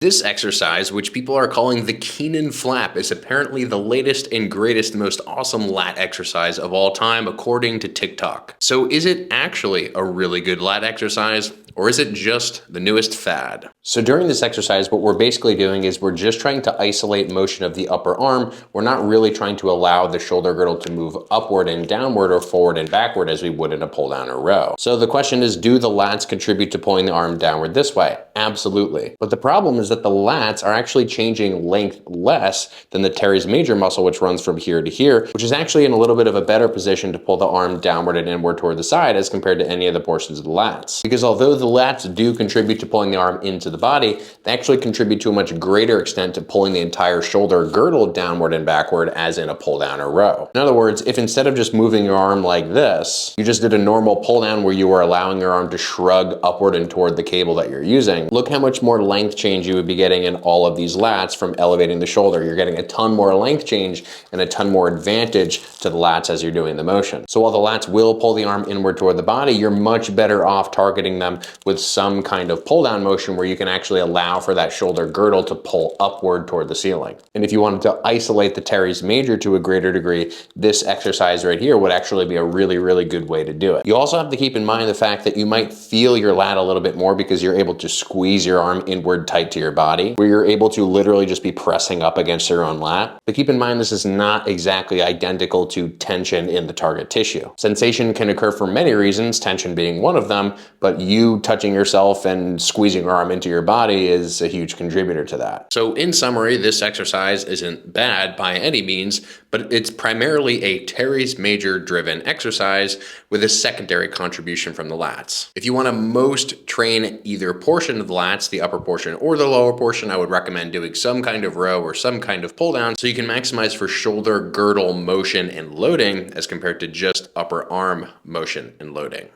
This exercise, which people are calling the Keenan flap, is apparently the latest and greatest, most awesome lat exercise of all time, according to TikTok. So is it actually a really good lat exercise? Or is it just the newest fad? So during this exercise, what we're basically doing is we're just trying to isolate motion of the upper arm. We're not really trying to allow the shoulder girdle to move upward and downward or forward and backward as we would in a pull down or row. So the question is, do the lats contribute to pulling the arm downward this way? Absolutely. But the problem is that the lats are actually changing length less than the teres major muscle, which runs from here to here, which is actually in a little bit of a better position to pull the arm downward and inward toward the side as compared to any of the portions of the lats. Because although the lats do contribute to pulling the arm into the body, they actually contribute to a much greater extent to pulling the entire shoulder girdle downward and backward as in a pull down or row. In other words, if instead of just moving your arm like this, you just did a normal pull down where you were allowing your arm to shrug upward and toward the cable that you're using, look how much more length change you would be getting in all of these lats from elevating the shoulder. You're getting a ton more length change and a ton more advantage to the lats as you're doing the motion. So while the lats will pull the arm inward toward the body, you're much better off targeting them with some kind of pull down motion where you can actually allow for that shoulder girdle to pull upward toward the ceiling. And if you wanted to isolate the teres major to a greater degree, this exercise right here would actually be a really, really good way to do it. You also have to keep in mind the fact that you might feel your lat a little bit more because you're able to squeeze your arm inward tight to your body, where you're able to literally just be pressing up against your own lat. But keep in mind, this is not exactly identical to tension in the target tissue. Sensation can occur for many reasons, tension being one of them, but you touching yourself and squeezing your arm into your body is a huge contributor to that. So in summary, this exercise isn't bad by any means, but it's primarily a teres major driven exercise with a secondary contribution from the lats. If you want to most train either portion of the lats, the upper portion or the lower portion, I would recommend doing some kind of row or some kind of pull down so you can maximize for shoulder girdle motion and loading as compared to just upper arm motion and loading.